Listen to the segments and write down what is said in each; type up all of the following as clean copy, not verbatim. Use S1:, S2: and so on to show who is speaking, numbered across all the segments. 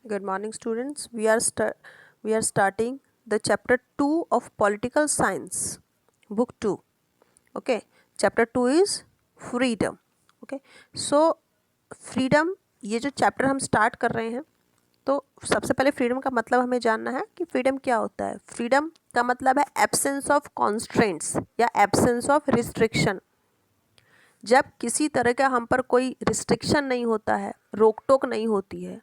S1: Good morning, students. We are starting the chapter 2 of Political Science, book 2. Okay, chapter 2 is freedom. Okay, so freedom, ये जो chapter हम start कर रहे हैं, तो सबसे पहले फ्रीडम का मतलब हमें जानना है कि फ्रीडम क्या होता है. फ्रीडम का मतलब है एब्सेंस ऑफ कॉन्स्ट्रेंट्स या एब्सेंस ऑफ रिस्ट्रिक्शन. जब किसी तरह का हम पर कोई रिस्ट्रिक्शन नहीं होता है, रोक टोक नहीं होती है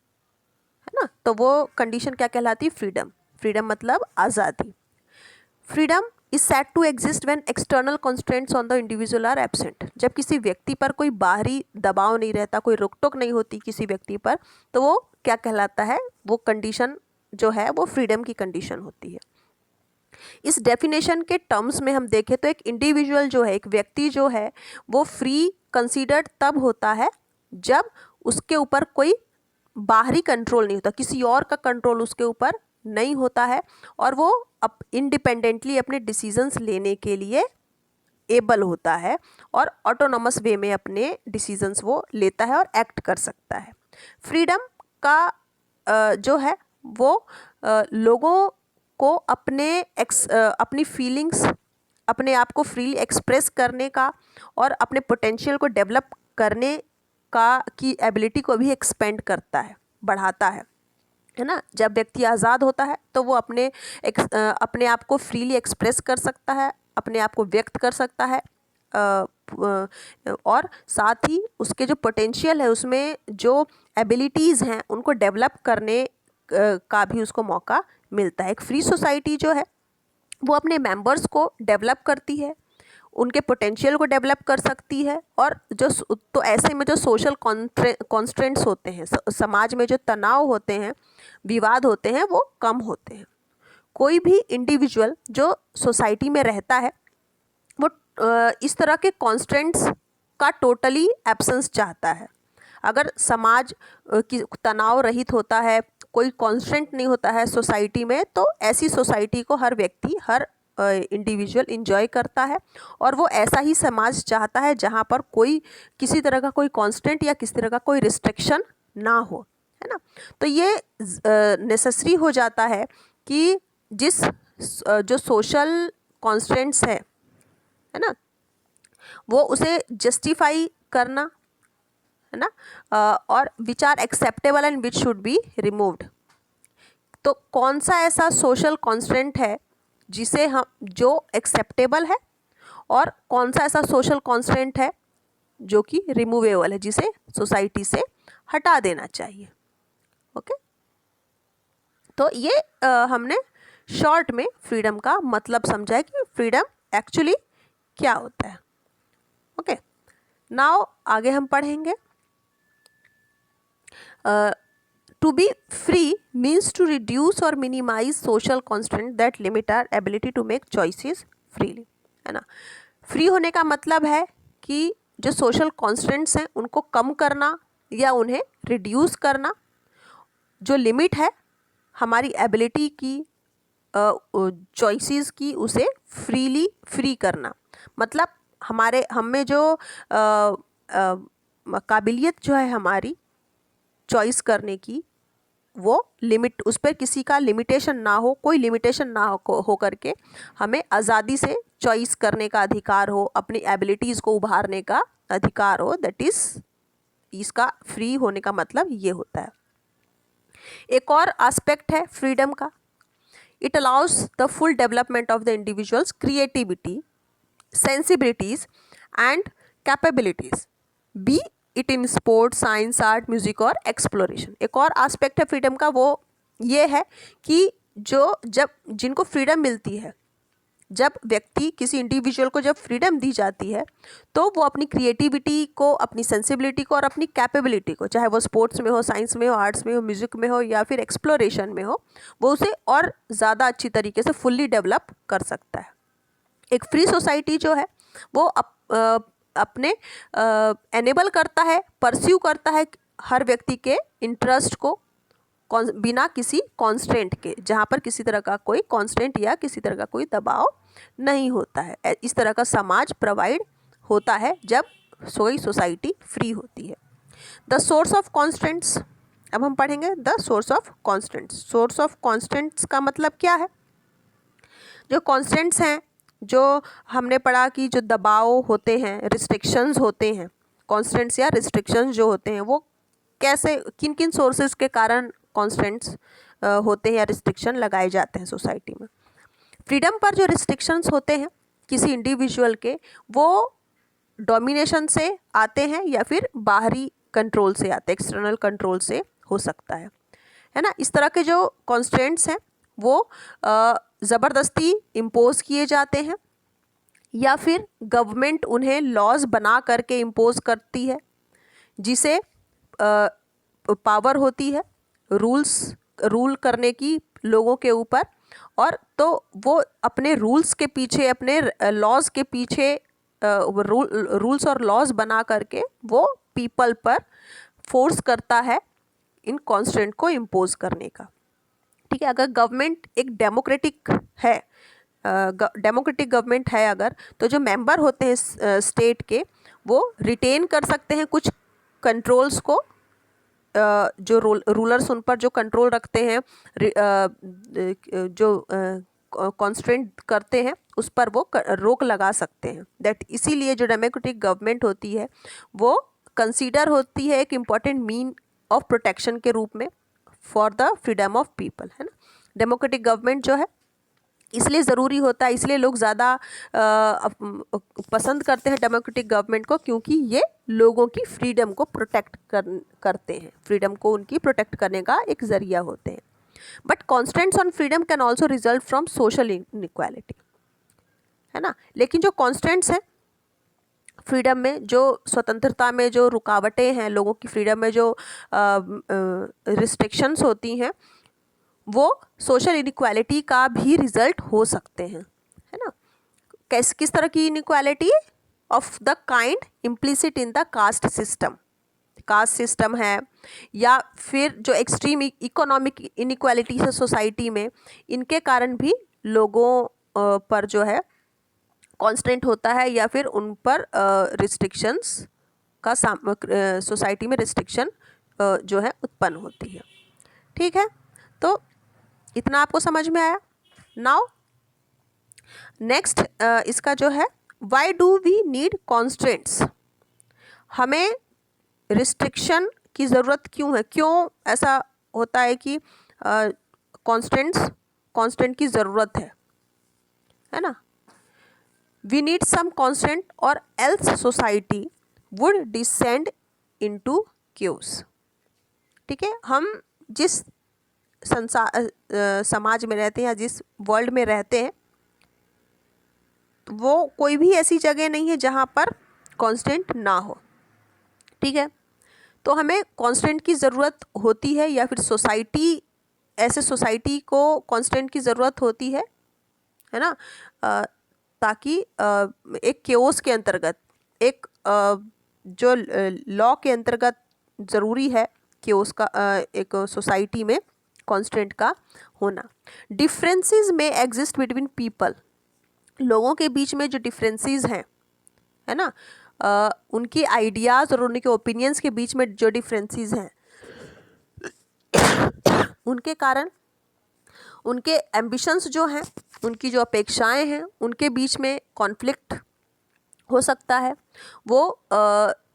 S1: ना, तो वो कंडीशन क्या कहलाती है? फ्रीडम. फ्रीडम मतलब आज़ादी. Freedom is said to exist when external constraints on the individual are absent. जब किसी व्यक्ति पर कोई बाहरी दबाव नहीं रहता, कोई रोक टोक नहीं होती किसी व्यक्ति पर, तो वो क्या कहलाता है? वो कंडीशन जो है वो फ्रीडम की कंडीशन होती है. इस डेफिनेशन के टर्म्स में हम देखें तो एक इंडिविजुअल जो है, एक व्यक्ति जो है, वो फ्री कंसीडर्ड तब होता है जब उसके ऊपर कोई बाहरी कंट्रोल नहीं होता, किसी और का कंट्रोल उसके ऊपर नहीं होता है, और वो इंडिपेंडेंटली अपने डिसीजंस लेने के लिए एबल होता है और ऑटोनॉमस वे में अपने डिसीजंस वो लेता है और एक्ट कर सकता है. फ्रीडम का जो है वो लोगों को अपनी फीलिंग्स, अपने आप को फ्रीली एक्सप्रेस करने का और अपने पोटेंशियल को डेवलप करने की एबिलिटी को भी एक्सपेंड करता है, बढ़ाता है ना. जब व्यक्ति आज़ाद होता है तो वो अपने आप को फ्रीली एक्सप्रेस कर सकता है, अपने आप को व्यक्त कर सकता है, और साथ ही उसके जो पोटेंशियल है, उसमें जो एबिलिटीज़ हैं उनको डेवलप करने का भी उसको मौका मिलता है. एक फ्री सोसाइटी जो है वो अपने मेंबर्स को डेवलप करती है, उनके पोटेंशियल को डेवलप कर सकती है, और तो ऐसे में जो सोशल कॉन्स्ट्रेंट्स होते हैं, समाज में जो तनाव होते हैं, विवाद होते हैं, वो कम होते हैं. कोई भी इंडिविजुअल जो सोसाइटी में रहता है वो इस तरह के कॉन्स्ट्रेंट्स का टोटली एब्सेंस चाहता है. अगर समाज की तनाव रहित होता है, कोई कॉन्स्टेंट नहीं होता है सोसाइटी में, तो ऐसी सोसाइटी को हर व्यक्ति, हर इंडिविजुअल इंजॉय करता है, और वो ऐसा ही समाज चाहता है जहाँ पर कोई किसी तरह का कोई कांस्टेंट या किसी तरह का कोई रिस्ट्रिक्शन ना हो, है ना. तो ये नेसेसरी हो जाता है कि जो सोशल कॉन्स्टेंट्स है ना, वो उसे जस्टिफाई करना, है ना, और which are acceptable and which should be removed. तो कौन सा ऐसा सोशल कॉन्स्टेंट है जिसे हम जो एक्सेप्टेबल है, और कौन सा ऐसा सोशल कॉन्स्टेंट है जो कि रिमूवेबल है, जिसे सोसाइटी से हटा देना चाहिए. ओके, तो ये हमने शॉर्ट में फ्रीडम का मतलब समझा है कि फ्रीडम एक्चुअली क्या होता है. ओके, नाउ आगे हम पढ़ेंगे. To be free means to reduce or minimize social constraints that limit our ability to make choices freely, है ना. फ्री होने का मतलब है कि जो सोशल कॉन्स्टेंट्स हैं उनको कम करना या उन्हें रिड्यूस करना, जो लिमिट है हमारी एबिलिटी की, चॉइसेस की, उसे फ्री करना. मतलब हम में जो काबिलियत जो है हमारी चॉइस करने की, वो लिमिट, उस पर किसी का लिमिटेशन ना हो, कोई लिमिटेशन ना हो करके हमें आज़ादी से चॉइस करने का अधिकार हो, अपनी एबिलिटीज़ को उभारने का अधिकार हो. दैट इज़, इसका फ्री होने का मतलब ये होता है. एक और एस्पेक्ट है फ्रीडम का. It allows the full development of the individuals creativity, sensibilities and capabilities, B it in sports, science, art, music और एक्सप्लोरेशन. एक और एस्पेक्ट है फ्रीडम का, वो ये है कि जब जिनको फ्रीडम मिलती है, जब व्यक्ति, किसी इंडिविजुअल को जब फ्रीडम दी जाती है, तो वो अपनी क्रिएटिविटी को, अपनी सेंसिबिलिटी को और अपनी कैपेबिलिटी को, चाहे वो स्पोर्ट्स में हो, साइंस में हो, आर्ट्स में हो, म्यूजिक में हो या फिर एक्सप्लोरेशन में हो, वो उसे और ज़्यादा अच्छी तरीके से फुल्ली डेवलप कर सकता है. एक फ्री सोसाइटी जो है वो अपने एनेबल करता है, परस्यू करता है हर व्यक्ति के इंटरेस्ट को बिना किसी कांस्टेंट के, जहाँ पर किसी तरह का कोई कांस्टेंट या किसी तरह का कोई दबाव नहीं होता है. इस तरह का समाज प्रोवाइड होता है जब कोई सोसाइटी फ्री होती है. द सोर्स ऑफ कांस्टेंट्स अब हम पढ़ेंगे the source of constants. Source of constants का मतलब क्या है? जो कॉन्स्टेंट्स हैं, जो हमने पढ़ा कि जो दबाव होते हैं, रिस्ट्रिक्शंस होते हैं, कॉन्स्टेंट्स या रिस्ट्रिक्शंस जो होते हैं वो कैसे, किन किन सोर्सेज के कारण कॉन्स्टेंट्स होते हैं या रिस्ट्रिक्शन लगाए जाते हैं सोसाइटी में। फ्रीडम पर जो रिस्ट्रिक्शंस होते हैं किसी इंडिविजुअल के, वो डोमिनेशन से आते हैं या फिर बाहरी कंट्रोल से आते हैं, एक्सटर्नल कंट्रोल से हो सकता है ना। इस तरह के जो कॉन्स्टेंट्स हैं वो ज़बरदस्ती इम्पोज किए जाते हैं या फिर गवर्नमेंट उन्हें लॉज बना करके इम्पोज करती है, जिसे पावर होती है रूल करने की लोगों के ऊपर, और तो वो अपने रूल्स के पीछे, अपने लॉज के पीछे रूल्स और लॉज बना करके वो पीपल पर फोर्स करता है इन कॉन्स्टेंट को इम्पोज करने का। ठीक है, अगर गवर्नमेंट एक डेमोक्रेटिक है, डेमोक्रेटिक गवर्नमेंट है अगर, तो जो मेंबर होते हैं स्टेट के, वो रिटेन कर सकते हैं कुछ कंट्रोल्स को, जो रूलर्स उन पर जो कंट्रोल रखते हैं, जो कॉन्स्ट्रेंट करते हैं, उस पर वो रोक लगा सकते हैं। दैट इसीलिए जो डेमोक्रेटिक गवर्नमेंट होती है वो कंसीडर होती है एक इम्पॉर्टेंट मीन ऑफ प्रोटेक्शन के रूप में for the freedom of people, है ना। डेमोक्रेटिक गवर्नमेंट जो है इसलिए ज़रूरी होता है, इसलिए लोग ज़्यादा पसंद करते हैं डेमोक्रेटिक गवर्नमेंट को, क्योंकि ये लोगों की फ्रीडम को प्रोटेक्ट करते हैं, फ्रीडम को उनकी प्रोटेक्ट करने का एक ज़रिया होते हैं। But constants on freedom can also result from social inequality, है ना। लेकिन जो कॉन्स्टेंट्स हैं फ्रीडम में, जो स्वतंत्रता में जो रुकावटें हैं, लोगों की फ्रीडम में जो रिस्ट्रिक्शंस होती हैं, वो सोशल इनइक्वालिटी का भी रिजल्ट हो सकते हैं, है ना। किस तरह की inequality? Of the kind implicit in the caste system, caste system है, या फिर जो एक्सट्रीम इकोनॉमिक इनइक्वालिटी है सोसाइटी में, इनके कारण भी लोगों पर जो है कांस्टेंट होता है, या फिर उन पर रिस्ट्रिक्शंस का सोसाइटी में रिस्ट्रिक्शन जो है उत्पन्न होती है। ठीक है, तो इतना आपको समझ में आया। नाउ नेक्स्ट इसका जो है, why do we need constants, हमें रिस्ट्रिक्शन की ज़रूरत क्यों है, क्यों ऐसा होता है कि कांस्टेंट की ज़रूरत है ना। We need some constant or else society would descend into chaos. ठीक है, हम जिस समाज में रहते हैं या जिस वर्ल्ड में रहते हैं, वो कोई भी ऐसी जगह नहीं है जहाँ पर कांस्टेंट ना हो। ठीक है, तो हमें कांस्टेंट की ज़रूरत होती है, या फिर ऐसे सोसाइटी को कांस्टेंट की ज़रूरत होती है ना, ताकि एक केओस के अंतर्गत, एक जो लॉ के अंतर्गत ज़रूरी है केओस का, एक सोसाइटी में कांस्टेंट का होना। डिफरेंसेस में एग्जिस्ट बिटवीन पीपल, लोगों के बीच में जो डिफरेंसेस हैं, है ना, उनकी आइडियाज़ और उनके ओपिनियंस के बीच में जो डिफरेंसेस हैं, उनके कारण उनके एम्बिशंस जो हैं, उनकी जो अपेक्षाएं हैं, उनके बीच में कॉन्फ्लिक्ट हो सकता है। वो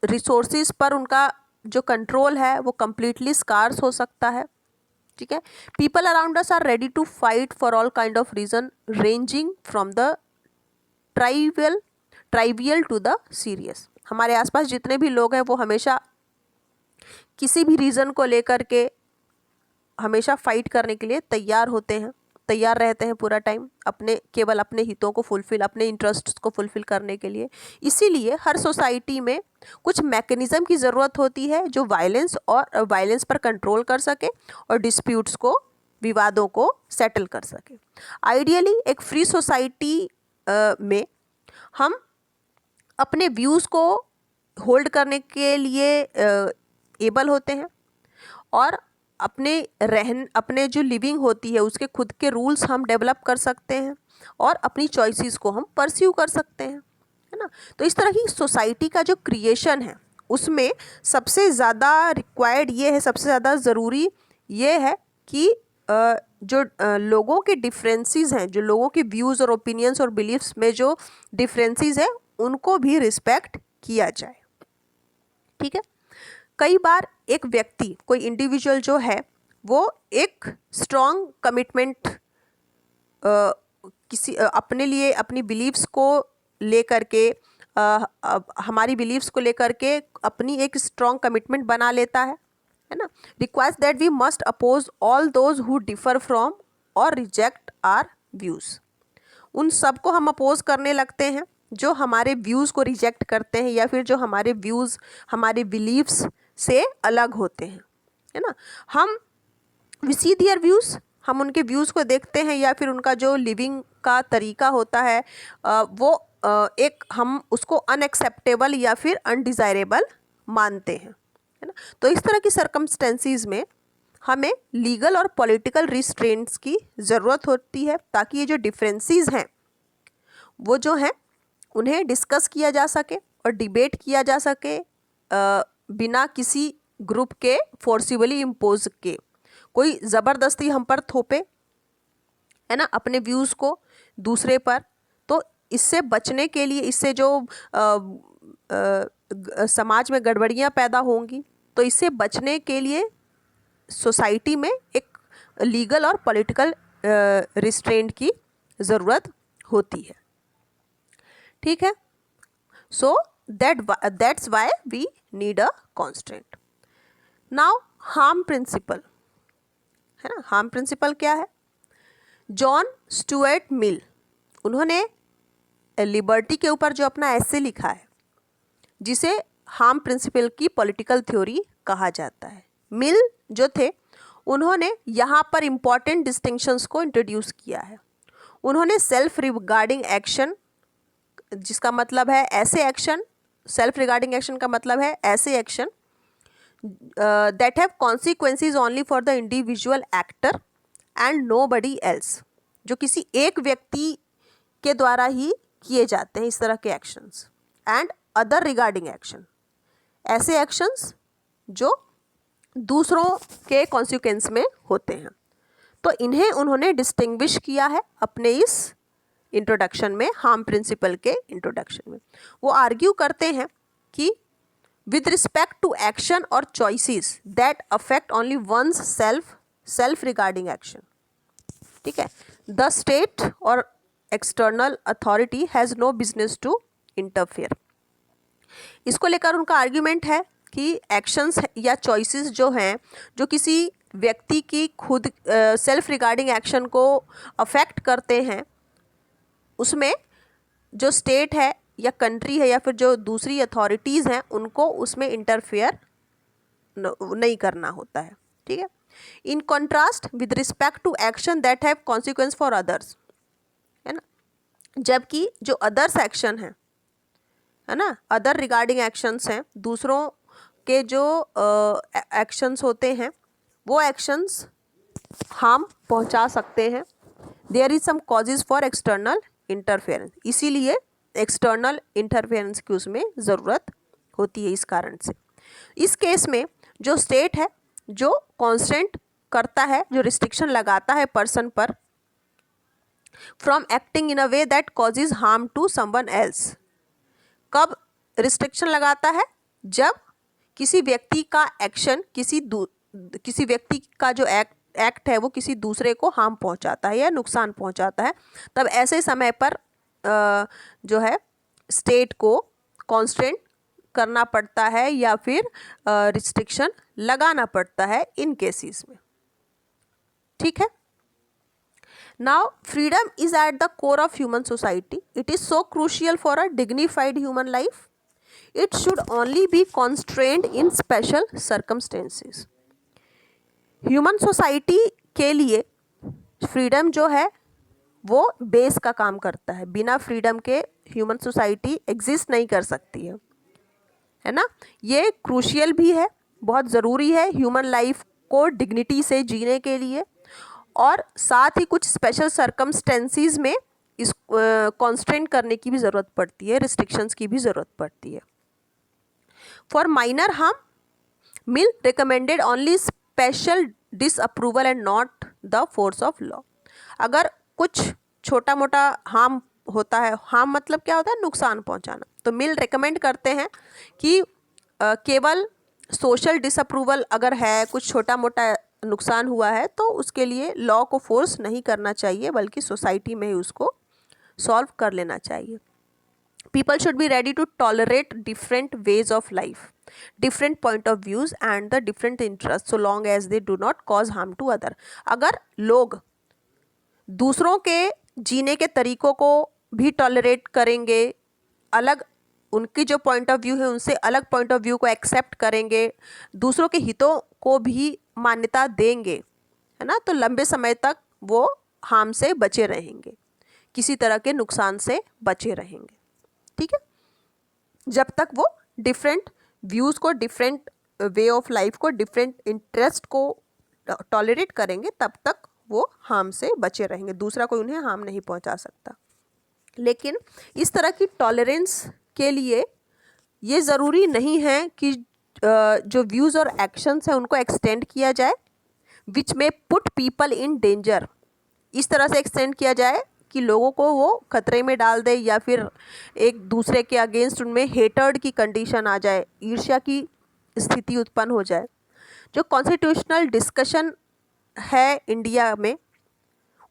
S1: रिसोर्सेज पर उनका जो कंट्रोल है वो कम्प्लीटली स्कार्स हो सकता है। ठीक है, people around us are ready to fight for all kind of reason ranging from the trivial to the serious. हमारे आसपास जितने भी लोग हैं वो हमेशा किसी भी रीज़न को लेकर के हमेशा फाइट करने के लिए तैयार रहते हैं पूरा टाइम, केवल अपने हितों को फुलफ़िल, अपने इंटरेस्ट्स को फुलफ़िल करने के लिए। इसीलिए हर सोसाइटी में कुछ मैकेनिज़्म की ज़रूरत होती है जो वायलेंस पर कंट्रोल कर सके और डिस्प्यूट्स को, विवादों को सेटल कर सके। आइडियली एक फ्री सोसाइटी में हम अपने व्यूज़ को होल्ड करने के लिए एबल होते हैं, और अपने जो लिविंग होती है उसके खुद के रूल्स हम डेवलप कर सकते हैं, और अपनी चॉइसेस को हम परस्यू कर सकते हैं, है ना। तो इस तरह की सोसाइटी का जो क्रिएशन है उसमें सबसे ज़्यादा रिक्वायर्ड ये है, सबसे ज़्यादा ज़रूरी ये है कि जो लोगों के डिफरेंसेस हैं, जो लोगों के व्यूज़ और ओपिनियंस और बिलीव्स में जो डिफरेंसेस हैं उनको भी रिस्पेक्ट किया जाए। ठीक है। कई बार एक व्यक्ति, कोई इंडिविजुअल जो है वो एक स्ट्रॉन्ग कमिटमेंट किसी अपने लिए, अपनी बिलीव्स को लेकर के, हमारी बिलीव्स को लेकर के अपनी एक स्ट्रॉन्ग कमिटमेंट बना लेता है ना। Requires that we must oppose all those who differ from और रिजेक्ट आर व्यूज़। उन सब को हम अपोज करने लगते हैं जो हमारे व्यूज़ को रिजेक्ट करते हैं या फिर जो हमारे व्यूज़, हमारे बिलीव्स से अलग होते हैं, है ना। हम वी सी देयर व्यूज़, हम उनके व्यूज़ को देखते हैं या फिर उनका जो लिविंग का तरीका होता है वो एक हम उसको अनएक्सेप्टेबल या फिर अनडिज़ायरेबल मानते हैं, है ना। तो इस तरह की सर्कमस्टेंसीज में हमें लीगल और पॉलिटिकल रिस्ट्रेंट्स की ज़रूरत होती है ताकि ये जो डिफरेंसेस हैं वो जो हैं उन्हें डिस्कस किया जा सके और डिबेट किया जा सके बिना किसी ग्रुप के फोर्सिबली इम्पोज के। कोई ज़बरदस्ती हम पर थोपे, है ना, अपने व्यूज़ को दूसरे पर, तो इससे बचने के लिए, इससे जो समाज में गड़बड़ियाँ पैदा होंगी, तो इससे बचने के लिए सोसाइटी में एक लीगल और पॉलिटिकल रिस्ट्रेंट की ज़रूरत होती है। ठीक है। So that's why we need a constant. Now harm principle, है ना। हार्म प्रिंसिपल क्या है? जॉन स्टुअर्ट मिल, उन्होंने लिबर्टी के ऊपर जो अपना एसे लिखा है जिसे हार्म प्रिंसिपल की पॉलिटिकल थ्योरी कहा जाता है। मिल जो थे उन्होंने यहाँ पर इम्पॉर्टेंट डिस्टिंक्शंस को इंट्रोड्यूस किया है। उन्होंने सेल्फ रिगार्डिंग एक्शन, जिसका मतलब है ऐसे एक्शन, सेल्फ रिगार्डिंग एक्शन का मतलब है ऐसे action that have consequences only for the individual actor and nobody else, जो किसी एक व्यक्ति के द्वारा ही किए जाते हैं इस तरह के actions. And other regarding action, ऐसे एक्शंस जो दूसरों के कॉन्सिक्वेंस में होते हैं। तो इन्हें उन्होंने डिस्टिंग्विश किया है अपने इस इंट्रोडक्शन में, हार्म प्रिंसिपल के इंट्रोडक्शन में। वो आर्ग्यू करते हैं कि with respect to action or choices that affect only one's self regarding action, ठीक है, the state or external authority has no business to interfere। इसको लेकर उनका आर्ग्यूमेंट है कि एक्शंस या चॉइसेस जो हैं, जो किसी व्यक्ति की खुद सेल्फ रिगार्डिंग एक्शन को अफेक्ट करते हैं, उसमें जो स्टेट है या कंट्री है या फिर जो दूसरी अथॉरिटीज़ हैं उनको उसमें इंटरफेयर नहीं करना होता है। ठीक है। In contrast with respect to action that have consequence for others, है ना, जबकि जो अदर्स एक्शन है ना, अदर रिगार्डिंग एक्शंस हैं, दूसरों के जो एक्शंस होते हैं वो एक्शंस हार्म पहुंचा सकते हैं। There is some causes for external interference, इसीलिए एक्सटर्नल इंटरफेरेंस की उसमें ज़रूरत होती है। इस कारण से इस केस में जो स्टेट है जो कॉन्स्टेंट करता है, जो रिस्ट्रिक्शन लगाता है पर्सन पर from acting in a way that causes harm to someone else, कब रिस्ट्रिक्शन लगाता है? जब किसी व्यक्ति का एक्शन, किसी व्यक्ति का जो एक्ट है वो किसी दूसरे को हार्म पहुंचाता है या नुकसान पहुंचाता है, तब ऐसे समय पर जो है स्टेट को कॉन्स्टेंट करना पड़ता है या फिर रिस्ट्रिक्शन लगाना पड़ता है इन केसेस में। ठीक है। Now freedom is at the core of human society, it is so crucial for a dignified human life, it should only be constrained in special circumstances. Human society के लिए फ्रीडम जो है वो बेस का काम करता है। बिना फ्रीडम के ह्यूमन सोसाइटी एग्जिस्ट नहीं कर सकती है ना। ये क्रूशियल भी है, बहुत ज़रूरी है ह्यूमन लाइफ को डिग्निटी से जीने के लिए, और साथ ही कुछ स्पेशल सर्कमस्टेंसीज में इस कॉन्स्ट्रेंट करने की भी ज़रूरत पड़ती है, रिस्ट्रिक्शंस की भी ज़रूरत पड़ती है। For minor harm mill recommended only special disapproval and not the force of law. अगर कुछ छोटा मोटा हार्म होता है, हार्म मतलब क्या होता है, नुकसान पहुंचाना, तो मिल रिकमेंड करते हैं कि केवल सोशल डिसअप्रूवल अगर है, कुछ छोटा मोटा नुकसान हुआ है, तो उसके लिए लॉ को फोर्स नहीं करना चाहिए, बल्कि सोसाइटी में ही उसको सॉल्व कर लेना चाहिए। People should be ready to tolerate different ways of life, different point of views and the different interests so long as they do not cause harm to other। अगर लोग दूसरों के जीने के तरीकों को भी टॉलरेट करेंगे, अलग उनकी जो पॉइंट ऑफ व्यू है उनसे अलग पॉइंट ऑफ व्यू को एक्सेप्ट करेंगे, दूसरों के हितों को भी मान्यता देंगे, है ना, तो लंबे समय तक वो हार्म से बचे रहेंगे, किसी तरह के नुकसान से बचे रहेंगे। ठीक है, जब तक वो डिफरेंट व्यूज़ को, डिफरेंट वे ऑफ लाइफ को, डिफरेंट इंटरेस्ट को टॉलरेट करेंगे, तब तक वो हार्म से बचे रहेंगे, दूसरा कोई उन्हें हार्म नहीं पहुंचा सकता। लेकिन इस तरह की टॉलरेंस के लिए ये ज़रूरी नहीं है कि जो व्यूज़ और एक्शंस हैं उनको एक्सटेंड किया जाए विच में पुट पीपल इन डेंजर, इस तरह से एक्सटेंड किया जाए कि लोगों को वो खतरे में डाल दे, या फिर एक दूसरे के अगेंस्ट उनमें हेटर्ड की कंडीशन आ जाए, ईर्ष्या की स्थिति उत्पन्न हो जाए। जो कॉन्स्टिट्यूशनल डिस्कशन है इंडिया में,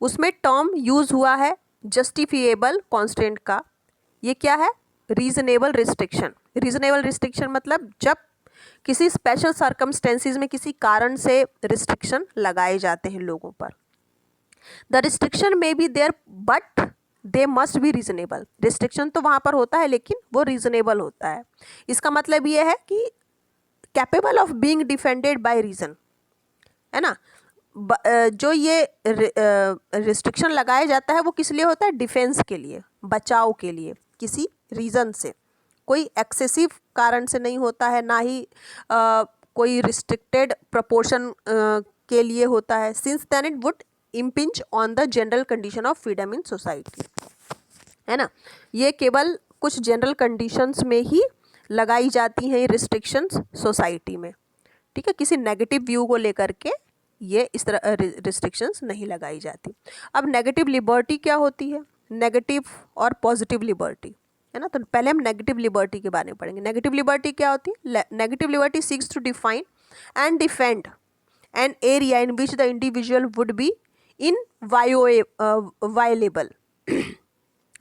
S1: उसमें टर्म यूज़ हुआ है जस्टिफिएबल कॉन्स्टेंट का। ये क्या है, रीजनेबल रिस्ट्रिक्शन। रीजनेबल रिस्ट्रिक्शन मतलब जब किसी स्पेशल सर्कमस्टेंसेस में किसी कारण से रिस्ट्रिक्शन लगाए जाते हैं लोगों पर। The restriction may be there but they must be reasonable. Restriction तो वहाँ पर होता है लेकिन वो रीजनेबल होता है। इसका मतलब ये है कि capable of being defended by reason, है ना। जो ये रिस्ट्रिक्शन लगाया जाता है वो किस लिए होता है, डिफेंस के लिए, बचाव के लिए, किसी रीज़न से, कोई एक्सेसिव कारण से नहीं होता है, ना ही कोई रिस्ट्रिक्टेड प्रपोर्शन के लिए होता है। Since then it would impinge on the general condition of freedom in society, है ना। ये केवल कुछ जनरल कंडीशंस में ही लगाई जाती हैं ये रिस्ट्रिक्शंस सोसाइटी में। ठीक है, किसी नेगेटिव व्यू को लेकर के ये इस तरह रिस्ट्रिक्शंस नहीं लगाई जाती। अब नेगेटिव लिबर्टी क्या होती है, नेगेटिव और पॉजिटिव लिबर्टी, है ना। तो पहले हम नेगेटिव लिबर्टी के बारे में पढ़ेंगे। नेगेटिव लिबर्टी क्या होती है, negative liberty seeks to define and defend an area in which the individual would be inviolable, है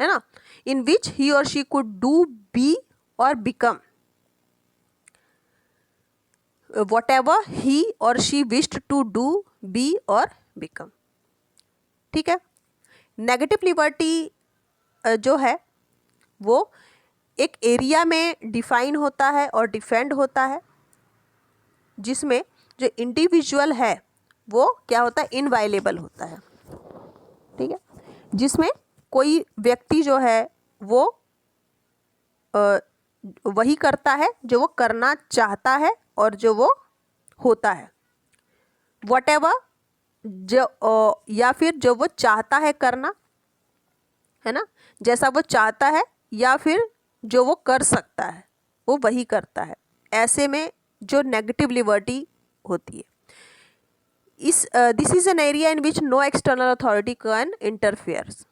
S1: ना, in which he or she could do, be or become whatever he or she wished to do, be or become। ठीक है, negative liberty जो है वो एक area में define होता है और डिफेंड होता है, जिसमें जो इंडिविजुअल है वो क्या होता है, इनवायलेबल होता है। ठीक है, जिसमें कोई व्यक्ति जो है वो वही करता है जो वो करना चाहता है और जो वो होता है, व्हाटएवर, जो या फिर जो वो चाहता है करना, है ना, जैसा वो चाहता है, या फिर जो वो कर सकता है वो वही करता है। ऐसे में जो नेगेटिव लिबर्टी होती है, this is an area in which no external authority can interferes.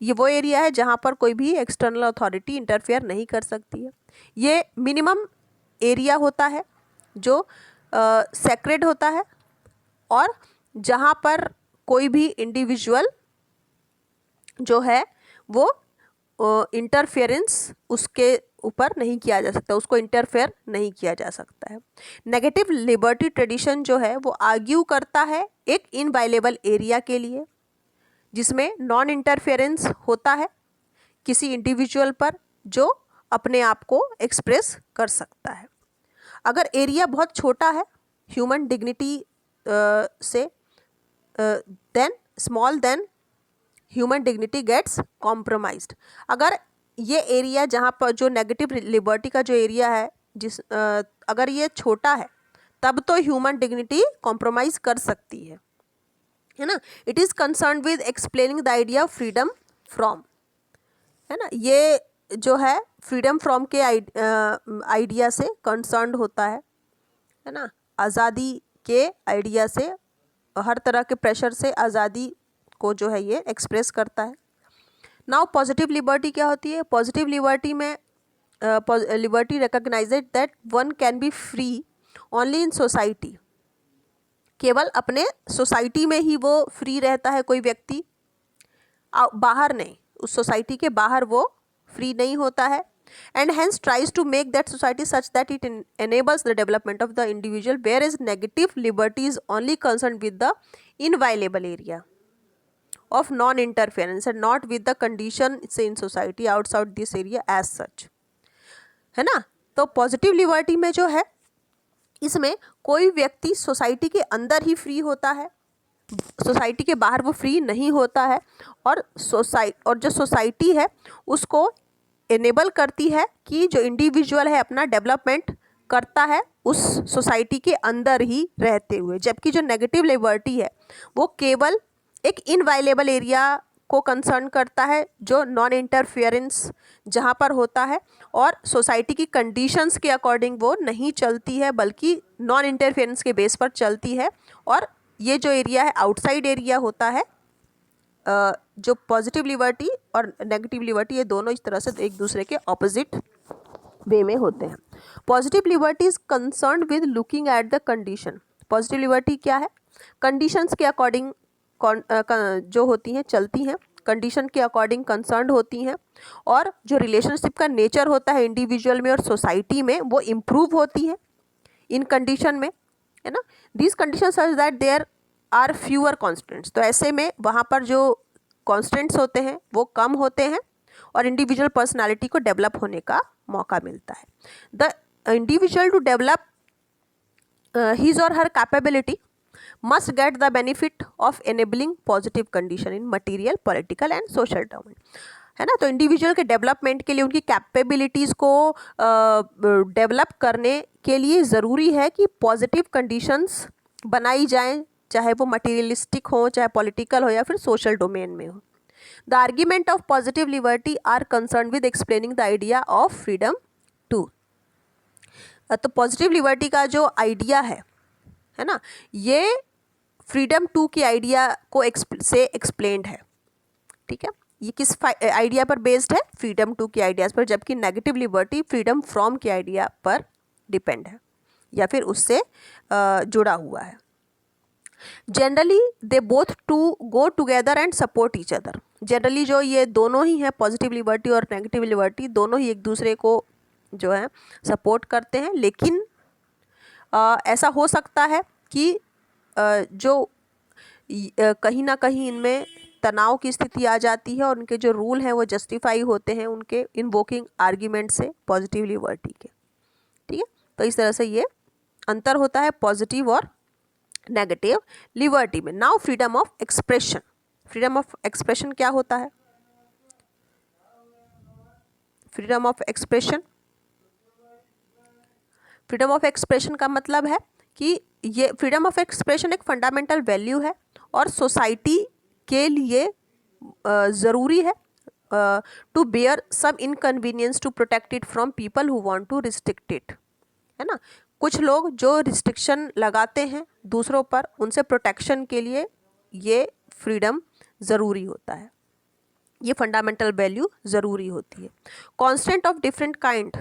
S1: ये वो एरिया है जहाँ पर कोई भी एक्सटर्नल अथॉरिटी इंटरफेयर नहीं कर सकती है। ये मिनिमम एरिया होता है जो सेक्रेड होता है, और जहाँ पर कोई भी इंडिविजुअल जो है वो इंटरफेरेंस उसके ऊपर नहीं किया जा सकता, उसको इंटरफेयर नहीं किया जा सकता है। नेगेटिव लिबर्टी ट्रेडिशन जो है वो आर्ग्यू करता है एक इनवायलेबल एरिया के लिए, जिसमें नॉन इंटरफेरेंस होता है किसी इंडिविजुअल पर जो अपने आप को एक्सप्रेस कर सकता है। अगर एरिया बहुत छोटा है ह्यूमन डिग्निटी से, than small than human dignity gets compromised. अगर ये एरिया जहाँ पर जो नेगेटिव लिबर्टी का जो एरिया है अगर ये छोटा है तब तो ह्यूमन डिग्निटी कॉम्प्रोमाइज़ कर सकती है ना। It is concern with explaining the idea of freedom from, है ना। ये जो है फ्रीडम फ्रॉम के आइडिया से कंसर्न्ड होता है ना, आज़ादी के आइडिया से, हर तरह के प्रेशर से आज़ादी को जो है ये एक्सप्रेस करता है। नाउ पॉजिटिव लिबर्टी क्या होती है? पॉजिटिव लिबर्टी में liberty recognises that one can be free only in society. केवल अपने सोसाइटी में ही वो फ्री रहता है कोई व्यक्ति, बाहर नहीं, उस सोसाइटी के बाहर वो फ्री नहीं होता है। And hence tries to make that society such that it enables the development of the individual, where is negative liberty is only concern with the inviolable area of non-interference and not with the condition say in society outside this area as such, है ना। तो positive liberty में जो है, इसमें कोई व्यक्ति society के अंदर ही फ्री होता है, सोसाइटी के बाहर वो फ्री नहीं होता है, और जो सोसाइटी है उसको एनेबल करती है कि जो इंडिविजुअल है अपना डेवलपमेंट करता है उस सोसाइटी के अंदर ही रहते हुए। जबकि जो नेगेटिव लिबर्टी है वो केवल एक इनवायलेबल एरिया को कंसर्न करता है, जो नॉन इंटरफेरेंस जहाँ पर होता है, और सोसाइटी की कंडीशंस के अकॉर्डिंग वो नहीं चलती है, बल्कि नॉन इंटरफेरेंस के बेस पर चलती है। और ये जो एरिया है आउटसाइड एरिया होता है। जो पॉजिटिव लिबर्टी और नेगेटिव लिबर्टी ये दोनों इस तरह से एक दूसरे के ऑपोजिट वे में होते हैं। Positive liberty is concern with looking at the condition. Positive liberty क्या है? कंडीशंस के अकॉर्डिंग जो होती हैं चलती हैं, कंडीशन के अकॉर्डिंग कंसर्न्ड होती हैं, और जो रिलेशनशिप का नेचर होता है इंडिविजुअल में और सोसाइटी में वो इम्प्रूव होती है इन कंडीशन में, है ना। These condition such that there are fewer constants. तो ऐसे में वहाँ पर जो कॉन्स्टेंट्स होते हैं वो कम होते हैं और इंडिविजुअल पर्सनालिटी को डेवलप होने का मौका मिलता है। The individual to develop his or her capability must get the benefit of enabling positive condition in material, political and social domain, है ना। तो इंडिविजुअल के डेवलपमेंट के लिए उनकी कैपेबिलिटीज़ को डेवलप करने के लिए ज़रूरी है कि पॉजिटिव कंडीशंस बनाई जाएं, चाहे वो मटीरियलिस्टिक हो, चाहे पॉलिटिकल हो, या फिर सोशल डोमेन में हो। The argument of positive liberty are concern with explaining the idea of freedom to. तो पॉजिटिव लिबर्टी का जो आइडिया है ना, ये फ्रीडम टू की आइडिया को से एक्सप्लेन्ड है, ठीक है। ये किस आइडिया पर बेस्ड है? फ्रीडम टू की आइडियाज़ पर, जबकि नेगेटिव लिबर्टी फ्रीडम फ्रॉम के आइडिया पर डिपेंड है या फिर उससे जुड़ा हुआ है। Generally they both to go together and support each other. Generally जो ये दोनों ही हैं, पॉजिटिव लिबर्टी और नेगेटिव लिबर्टी, दोनों ही एक दूसरे को जो है सपोर्ट करते हैं, लेकिन ऐसा हो सकता है कि जो कहीं ना कहीं इनमें तनाव की स्थिति आ जाती है और उनके जो रूल हैं वो जस्टिफाई होते हैं उनके इनवोकिंग आर्ग्यूमेंट से पॉजिटिव लिबर्टी के, ठीक है। तो इस तरह से ये अंतर होता है पॉजिटिव और नेगेटिव लिबर्टी में। Now freedom of expression. Freedom of expression क्या होता है? Freedom of expression, freedom of expression का मतलब है कि ये फ्रीडम ऑफ एक्सप्रेशन एक फंडामेंटल वैल्यू है और सोसाइटी के लिए ज़रूरी है to bear some inconvenience to protect it from people who want to restrict it, है ना। कुछ लोग जो रिस्ट्रिक्शन लगाते हैं दूसरों पर, उनसे प्रोटेक्शन के लिए ये फ्रीडम ज़रूरी होता है, ये फंडामेंटल वैल्यू ज़रूरी होती है। कॉन्स्टेंट ऑफ डिफरेंट काइंड,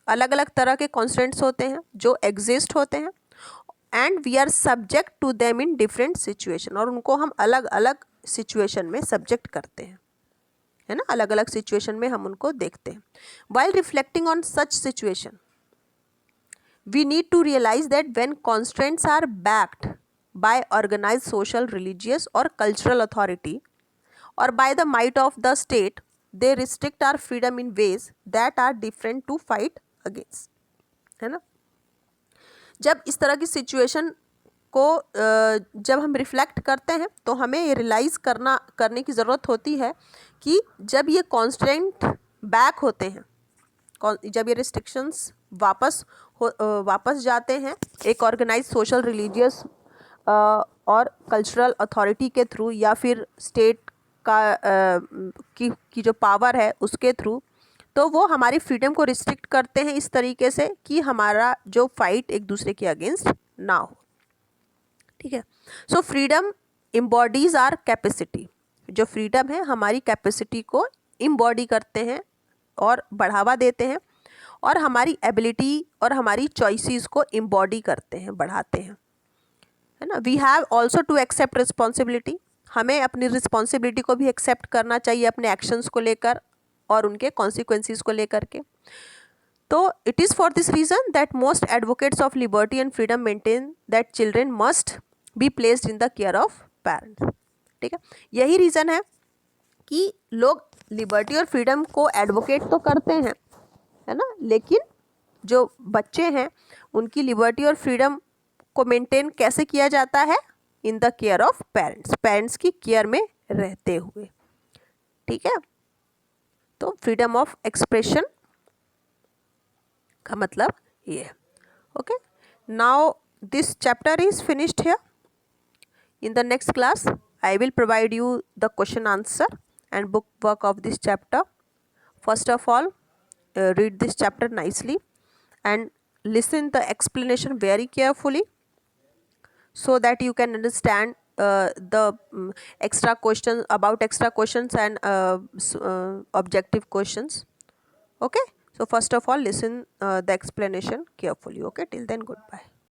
S1: अलग अलग तरह के कॉन्स्टेंट्स होते हैं जो एग्जिस्ट होते हैं, and we are subject to them in different situation, और उनको हम अलग अलग सिचुएशन में सब्जेक्ट करते हैं, है ना। अलग अलग सिचुएशन में हम उनको देखते हैं। While reflecting on such situation we need to realise that when constants are backed by organised social, religious और कल्चरल अथॉरिटी और by the might of the state, they restrict our freedom in ways that are different to fight against, है ना। जब इस तरह की situation को जब हम रिफ्लेक्ट करते हैं तो हमें ये रियलाइज़ करने की ज़रूरत होती है कि जब ये कॉन्स्टेंट बैक होते हैं, जब ये रिस्ट्रिक्शंस वापस जाते हैं एक ऑर्गेनाइज सोशल, रिलीजियस और कल्चरल अथॉरिटी के थ्रू, या फिर स्टेट का की जो पावर है उसके थ्रू, तो वो हमारी फ्रीडम को रिस्ट्रिक्ट करते हैं इस तरीके से कि हमारा जो फाइट एक दूसरे के अगेंस्ट ना हो, ठीक है। सो फ्रीडम इम्बॉडीज आर कैपेसिटी, जो फ्रीडम है हमारी कैपेसिटी को इम्बॉडी करते हैं और बढ़ावा देते हैं, और हमारी एबिलिटी और हमारी चॉइसेस को इम्बॉडी करते हैं, बढ़ाते हैं, है ना। We have also to accept responsibility, हमें अपनी रिस्पॉन्सिबिलिटी को भी एक्सेप्ट करना चाहिए अपने एक्शंस को लेकर और उनके कॉन्सिक्वेंसेस को लेकर के। तो it is for this reason that most advocates of liberty and freedom maintain that children must be placed in the care of parents, ठीक है। यही रीज़न है कि लोग लिबर्टी और फ्रीडम को एडवोकेट तो करते हैं, है ना, लेकिन जो बच्चे हैं उनकी लिबर्टी और फ्रीडम को मेंटेन कैसे किया जाता है, in the care of parents, parents की केयर में रहते हुए, ठीक है। तो फ्रीडम ऑफ एक्सप्रेशन का मतलब ये है। Okay, now this chapter is finished here. In the next class I will provide you the question answer and book work of this chapter. First of all, read this chapter nicely and listen the explanation very carefully so that you can understand the extra questions about extra questions and objective questions. Okay, so first of all listen the explanation carefully. Okay, till then, goodbye.